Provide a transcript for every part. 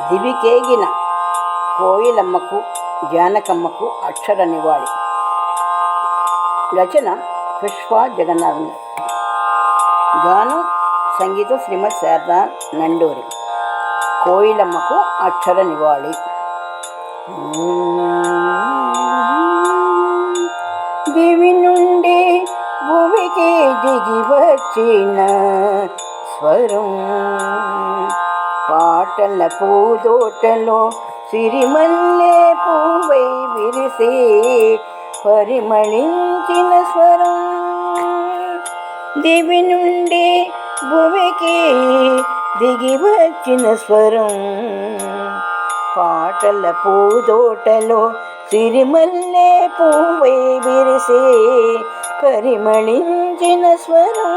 దివికేగిన కోయిలమ్మకు జానకమ్మకు అక్షర నివాళి. రచన పుష్ప జగన్నాథం గారు. గానం సంగీతం శ్రీమతి శారదా నండూరి. కోయిలమ్మకు అక్షర నివాళి. దివి నుండి భూమికి దిగి వచ్చిన స్వరం, పాటల పూదోటలో సిరిమల్లె పువ్వై విరిసే పరిమళించిన స్వరం. దివి నుండి భూమికి దిగి వచ్చిన స్వరం, పాటల పూదోటలో సిరిమల్లె పువ్వై విరిసే పరిమళించిన స్వరం.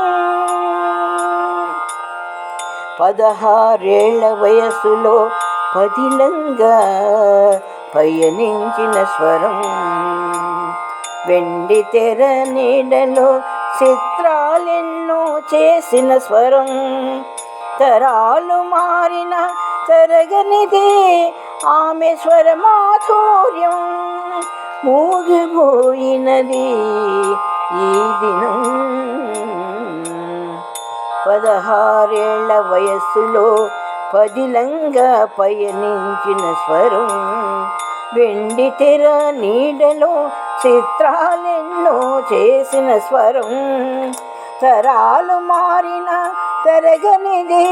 16 వయసులో పదిలంగా పయనించిన స్వరం, వెండి తెర నీడలో చిత్రాలెన్నో చేసిన స్వరం. తరాలు మారిన తరగనిదే ఆమె స్వరమాధుర్యం, మూగబోయినది ఈ దినం. 16 వయస్సులో పదిలంగా పయనించిన స్వరం, వెండి తెర నీడలో చిత్రాలెన్నో చేసిన స్వరం. తరాలు మారిన తరగనిది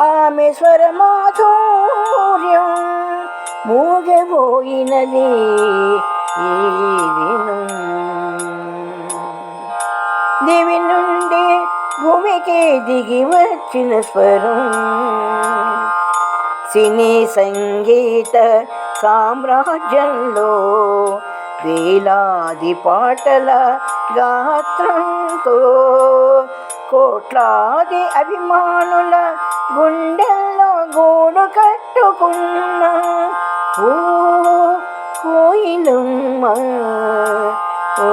ఆమె స్వరమాధుర్యం, మూగబోయినది ఈ దినం. దివి నుండి భూమికి దిగి వచ్చిన స్వరం, సినీ సంగీత సామ్రాజ్యంలో వేలాది పాటల గాత్రంతో కోట్లాది అభిమానుల గుండెల్లో గూడు కట్టుకున్న ఓ కోయిలమ్మ, ఓ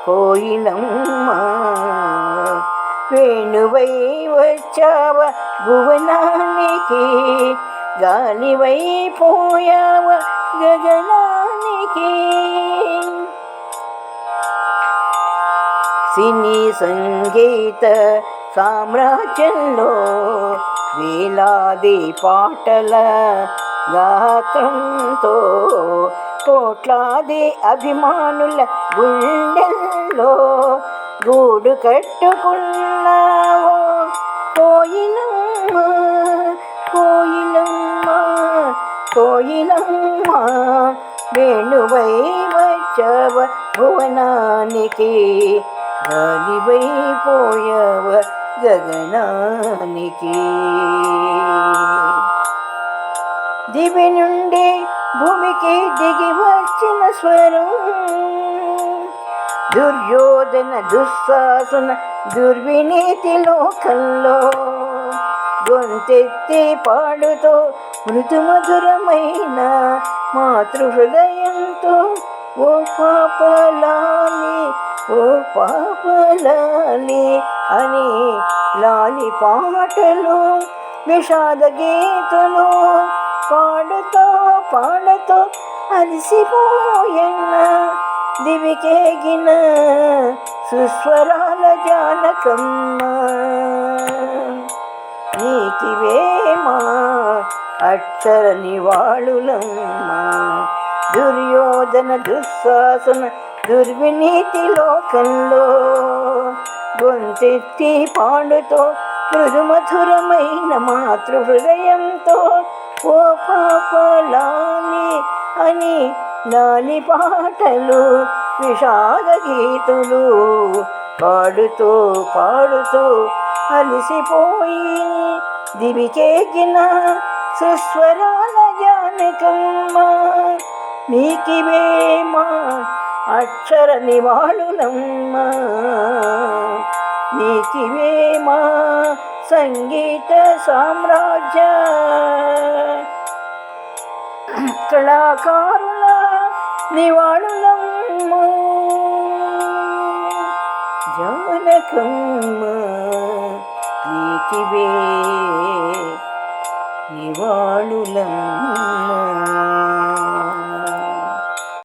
కోయిలమ్మ. వేణువై వచ్చావ భువనానికి, గాలివై పోయావ గగనానికి. సినీ సంగీత సామ్రాజ్యంలో వేలాది పాటల గాత్రంతో కోట్లాది అభిమానుల గుండెల్లో గూడు కట్టుకున్నావో కోయిలమ్మ, కోయిలమ్మ, కోయిలమ్మ. వేణువై వచ్చావ భువనానికి, గాలివై పోయావ గగనానికి. దివి నుండి భూమికి దిగి వచ్చిన స్వరం, దుర్యోధన దుశ్శాసన దుర్వినీతి లోకంలో గొంతెత్తి పాడుతో మృదు మధురమైన మాతృహృదయంతో ఓ పాపలాలి, ఓ పాపలాలి అని లాలి పాటలు విషాద గీతులు పాడుతో పాడుతో అలసిపోయన్న దివికేగిన సుస్వరాల జానకమ్మ. నీకివేమా అక్షర నివాళులమ్మ, దుర్యోధన దుశ్శాసన దుర్వినీతి లోకంలో గొంతెత్తి పాడుతో మృదు మధురమైన మాతృహృదయంతో ఓ పాపలాలి అని లాలి పాటలు విషాద గీతులు పాడుతూ పాడుతూ అలసిపోయి దివికేగిన సుస్వరాల జానకమ్మ. నీకివేమా అక్షర నివాళులమ్మ, నీకివేమా సంగీత సామ్రాజ్య కళాకారుల నివాళులమ్మ, జానకమ్మ. నివాళులమ్మ.